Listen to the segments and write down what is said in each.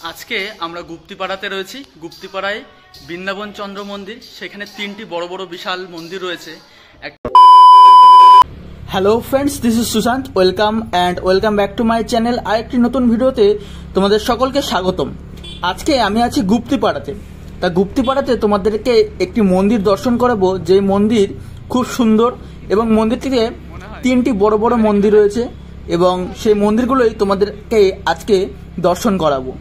আজকে আমরা গুপ্তিপাড়াতে রয়েছি। গুপ্তিপাড়ায় বৃন্দাবন চন্দ্র মন্দির, সেখানে তিনটি বড় বড় বিশাল মন্দির রয়েছে। Hello friends, this is Sushant. Welcome back to my channel. আরেকটি নতুন ভিডিওতে তোমাদের সকলকে স্বাগতম। আজকে আমি আছি গুপ্তিপাড়াতে। তা গুপ্তিপাড়াতে তোমাদেরকে একটি মন্দির দর্শন করাবো, যে মন্দির খুব সুন্দর এবং মন্দিরটিতে তিনটি বড় বড় মন্দির রয়েছে এবং সেই মন্দিরগুলোই তোমাদেরকে আজকে দর্শন করাবো।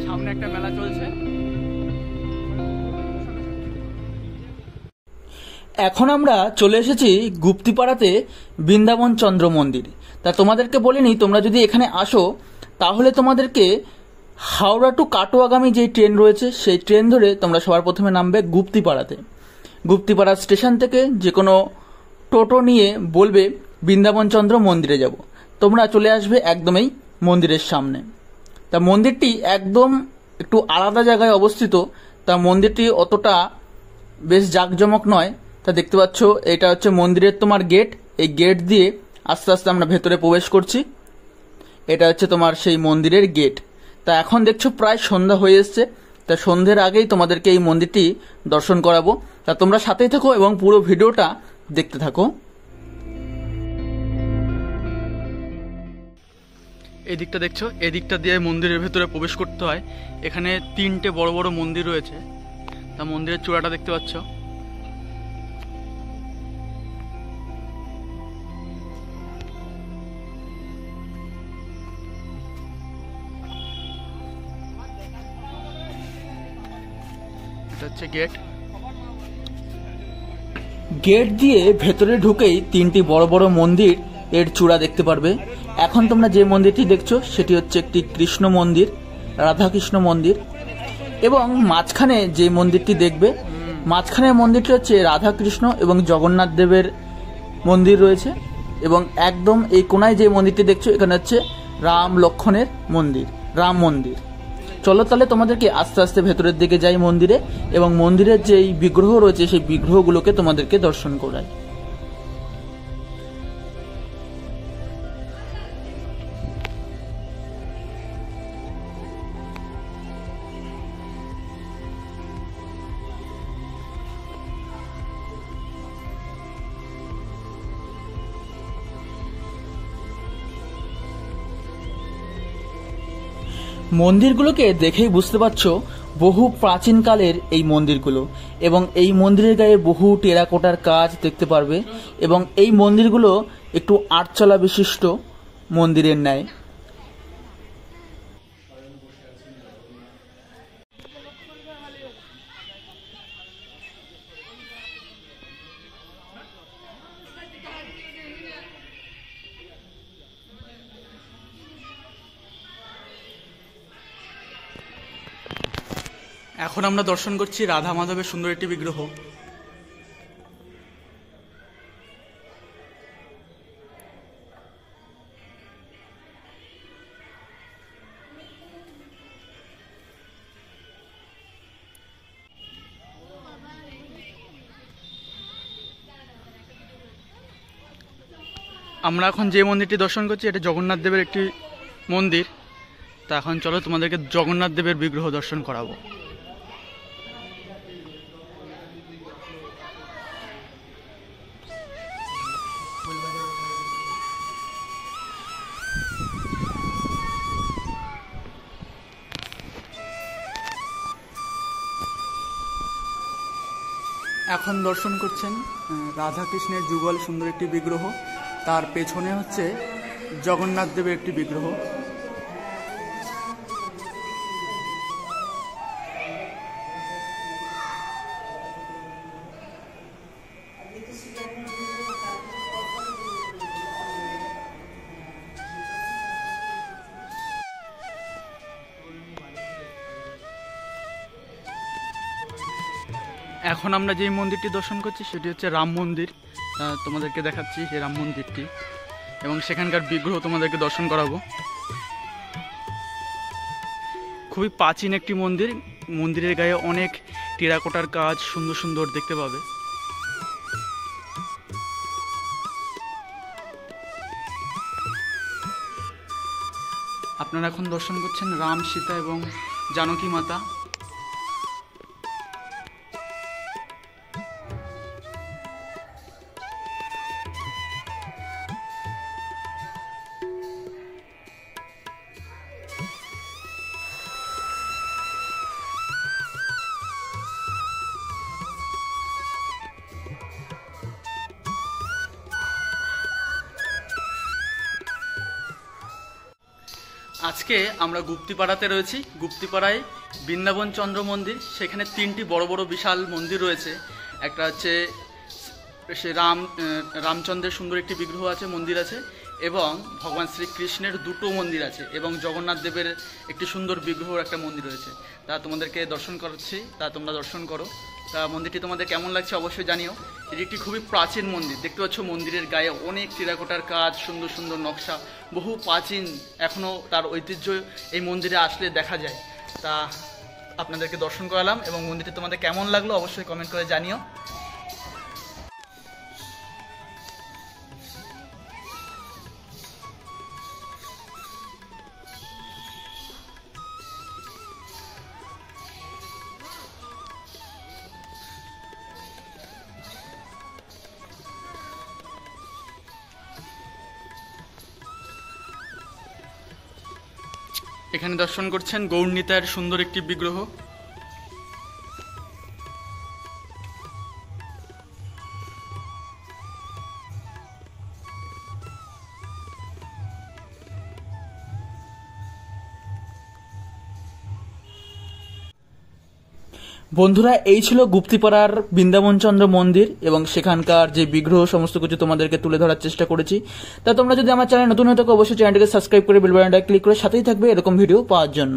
সামনে একটা মেলা চলছে। এখন আমরা চলে এসেছি গুপ্তিপাড়াতে বৃন্দাবন চন্দ্র মন্দির। তা তোমাদেরকে বলিনি, তোমরা যদি এখানে আসো তাহলে তোমাদেরকে হাওড়া টু কাটোয়াগামী যে ট্রেন রয়েছে সেই ট্রেন ধরে তোমরা সবার প্রথমে নামবে গুপ্তিপাড়াতে। গুপ্তিপাড়া স্টেশন থেকে যে কোনো টোটো নিয়ে বলবে বৃন্দাবন চন্দ্র মন্দিরে যাব, তোমরা চলে আসবে একদমই মন্দিরের সামনে। তা মন্দিরটি একদম একটু আলাদা জায়গায় অবস্থিত। তা মন্দিরটি অতটা বেশ জাঁকজমক নয়। তা দেখতে পাচ্ছ, এটা হচ্ছে মন্দিরের তোমার গেট। এই গেট দিয়ে আস্তে আস্তে আমরা ভেতরে প্রবেশ করছি। এটা হচ্ছে তোমার সেই মন্দিরের গেট। তা এখন দেখছো প্রায় সন্ধ্যা হয়ে এসছে। তা সন্ধ্যের আগেই তোমাদেরকে এই মন্দিরটি দর্শন করাবো। তা তোমরা সাথেই থাকো এবং পুরো ভিডিওটা দেখতে থাকো। এই দিকটা দেখছো, এই দিকটা দিয়ে মন্দিরের ভেতরে প্রবেশ করতে হয়। এখানে তিনটে বড় বড় মন্দির রয়েছে। তা মন্দিরের চূড়াটা দেখতে পাচ্ছ। এটা হচ্ছে গেট। গেট দিয়ে ভেতরে ঢুকেই তিনটি বড় বড় মন্দির এর চূড়া দেখতে পারবে। এখন তোমরা যে মন্দিরটি দেখছো সেটি হচ্ছে একটি কৃষ্ণ মন্দির, রাধাকৃষ্ণ মন্দির। এবং মাঝখানে যে মন্দিরটি দেখবে, মাঝখানের মন্দিরটি হচ্ছে রাধাকৃষ্ণ এবং জগন্নাথ দেবের মন্দির রয়েছে। এবং একদম এই কোনায় যে মন্দিরটি দেখছো, এখানে হচ্ছে রাম লক্ষ্মণের মন্দির, রাম মন্দির। চলো তাহলে তোমাদেরকে আস্তে আস্তে ভেতরের দিকে যাই মন্দিরে, এবং মন্দিরের যেই বিগ্রহ রয়েছে সেই বিগ্রহগুলোকে তোমাদেরকে দর্শন করাই। মন্দিরগুলোকে দেখেই বুঝতে পারছো বহু প্রাচীনকালের এই মন্দিরগুলো, এবং এই মন্দিরের গায়ে বহু টেরাকোটার কাজ দেখতে পারবে। এবং এই মন্দিরগুলো একটু আটচালা বিশিষ্ট মন্দিরের ন্যায়। এখন আমরা দর্শন করছি রাধা মাধবের সুন্দর একটি বিগ্রহ। আমরা এখন যে মন্দিরটি দর্শন করছি এটা জগন্নাথ দেবের একটি মন্দির। তা এখন চলো তোমাদেরকে জগন্নাথ দেবের বিগ্রহ দর্শন করাবো। এখন দর্শন করছেন রাধাকৃষ্ণের যুগল সুন্দর একটি বিগ্রহ। তার পেছনে হচ্ছে জগন্নাথ দেবের একটি বিগ্রহ। এখন আমরা যে মন্দিরটি দর্শন করছি সেটি হচ্ছে রাম মন্দির। তোমাদেরকে দেখাচ্ছি সেই রাম মন্দিরটি এবং সেখানকার বিগ্রহ তোমাদেরকে দর্শন করাবো। খুবই প্রাচীন একটি মন্দির, মন্দিরের গায়ে অনেক টেরাকোটার কাজ সুন্দর সুন্দর দেখতে পাবে। আপনারা এখন দর্শন করছেন রাম, সীতা এবং জানকী মাতা। আজকে আমরা গুপ্তিপাড়াতে রয়েছি। গুপ্তিপাড়ায় বৃন্দাবন চন্দ্র মন্দির, সেখানে 3টি বড় বড় বিশাল মন্দির রয়েছে। একটা হচ্ছে সে রামচন্দ্রের সুন্দর একটি বিগ্রহ আছে, মন্দির আছে, এবং ভগবান শ্রীকৃষ্ণের 2টো মন্দির আছে, এবং জগন্নাথ দেবের একটি সুন্দর বিগ্রহ একটা মন্দির রয়েছে। তা তোমাদেরকে দর্শন করাচ্ছি, তা তোমরা দর্শন করো। তা মন্দিরটি তোমাদের কেমন লাগছে অবশ্যই জানিও। এটি একটি খুবই প্রাচীন মন্দির, দেখতে পাচ্ছ মন্দিরের গায়ে অনেক টেরাকোটার কাজ, সুন্দর সুন্দর নকশা, বহু প্রাচীন, এখনও তার ঐতিহ্য এই মন্দিরে আসলে দেখা যায়। তা আপনাদেরকে দর্শন করালাম, এবং মন্দিরটি তোমাদের কেমন লাগলো অবশ্যই কমেন্ট করে জানিও। এখানে দর্শন করছেন গৌরনীতার সুন্দর একটি বিগ্রহ। বন্ধুরা, এই ছিল গুপ্তিপাড়ার বৃন্দাবন চন্দ্র মন্দির এবং সেখানকার যে বিগ্রহ সমস্ত কিছু তোমাদেরকে তুলে ধরার চেষ্টা করেছি। তা তোমরা যদি আমার চ্যানেল নতুন হয়ে থাকো অবশ্যই চ্যানেলটিকে সাবস্ক্রাইব করে বেল বাটনটা ক্লিক করে সাথেই থাকবে এরকম ভিডিও পাওয়ার জন্য।